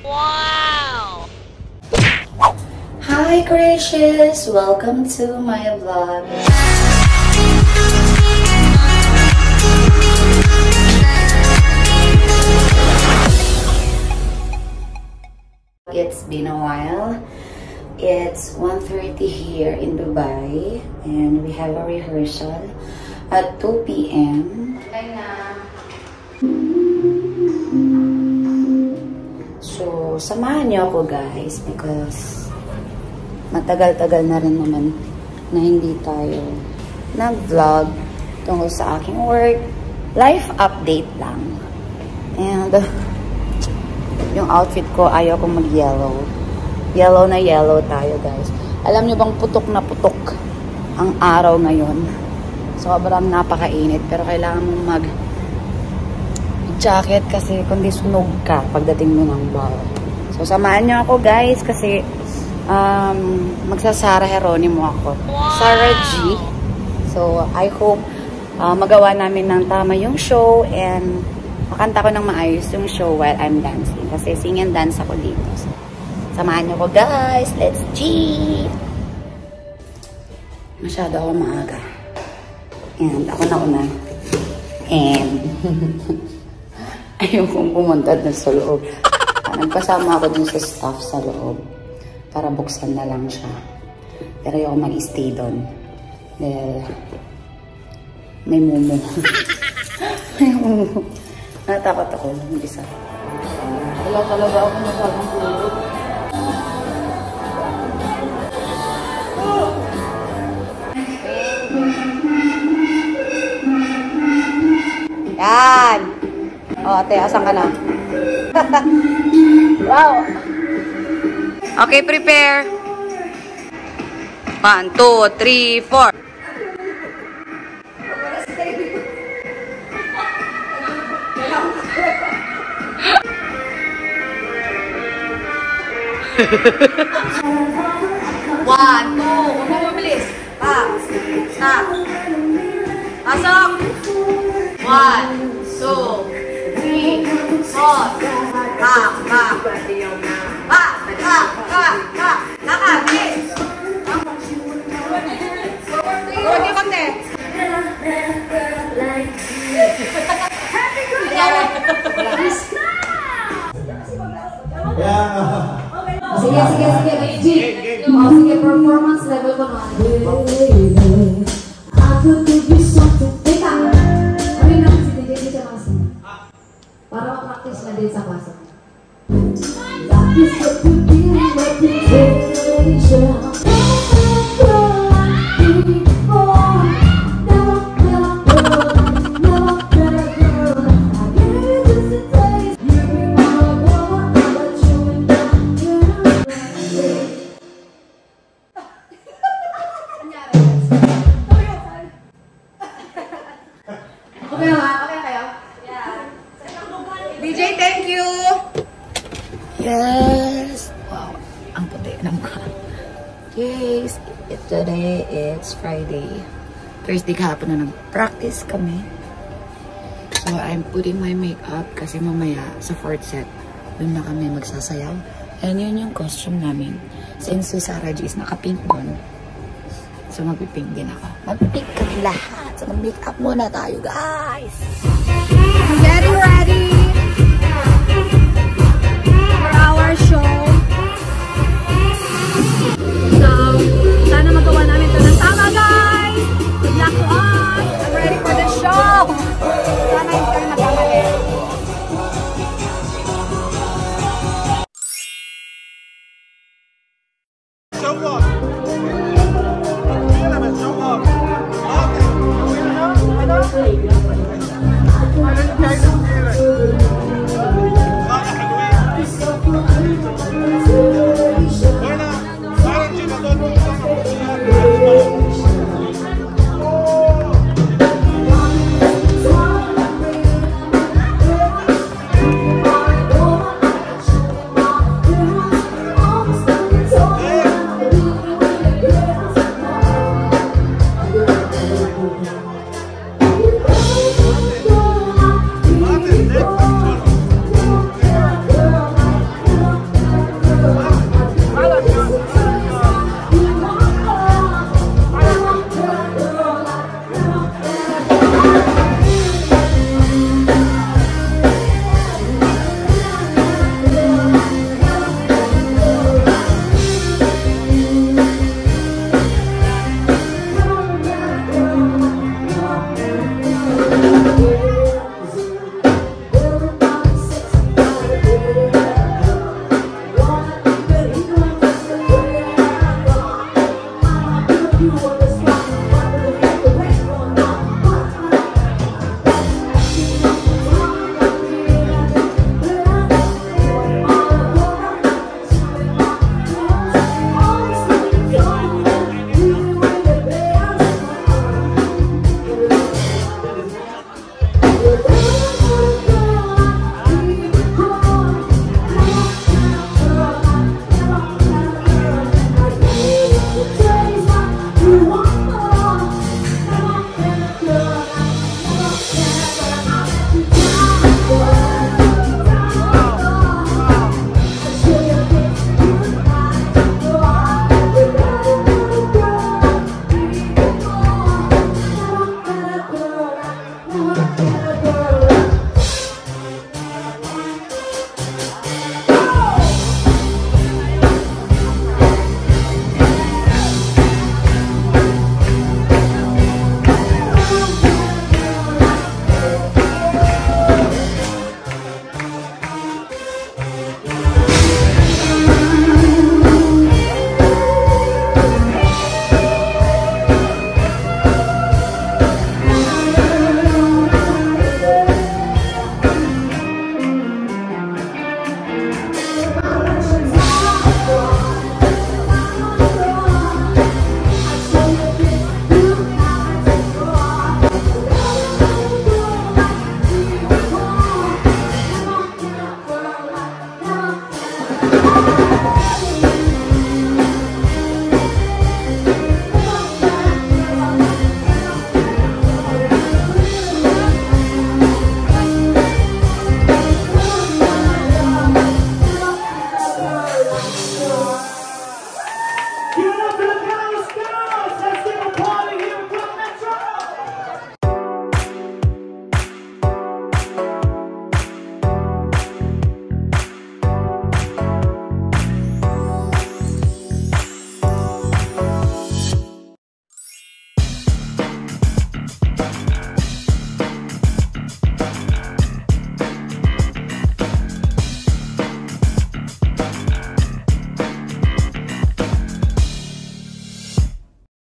Wow! Hi Gracious! Welcome to my vlog. It's been a while. It's 1:30 here in Dubai and we have a rehearsal at 2 p.m. So, samahan niyo ako guys because matagal-tagal na rin naman na hindi tayo nag-vlog tungkol sa aking work. Life update lang. And yung outfit ko, ayaw kong mag-yellow. Yellow na yellow tayo guys. Alam niyo bang putok na putok ang araw ngayon? Sobrang napakainit pero kailangan mong mag-jacket kasi kundi sunog ka pagdating mo ng bar. So samahan niyo ako guys kasi magsasara Heronimo ako. Sarah G. So I hope magawa namin ng tama yung show and makanta ko ng maayos yung show while I'm dancing. Kasi sing and dance ako dito. So, samahan niyo ko guys. Let's G! Masyado ako maaga. And ako na una. And ayokong pumunta dun sa loob. Nagpasama ako dun sa staff sa loob. Para buksan na lang siya. Pero ayoko mag-stay dun. Dahil may mumu. May mumu. Natakot ako. Mag-isa. Wala talaga ako masyadong tulog. Yan! O, ate, asan ka na? Wow! Okay, prepare. 1, 2, 3, 4. One, two, huwag mo mabilis. Stop. Pasok. 1, 2, 3, 4. Naka, bilis. Huwag niyo konti. Sige. Oh, sige, performance level ko naman. Wait lang. Ano yung naman si DJ siya kasi? Para ma-practice na din sa klase. DJ, thank you! Yes! Wow, ang puti ng ka. Yes! Today, it's Friday. Thursday kahapon na nag-practice kami. So, I'm putting my makeup kasi mamaya sa fourth set, doon na kami magsasayaw. And yun yung costume namin. Since si Sarah G is naka-pink doon. So, mag-pink din ako. Mag-pink kami lahat. So, mag-makeup muna tayo, guys! Getting ready!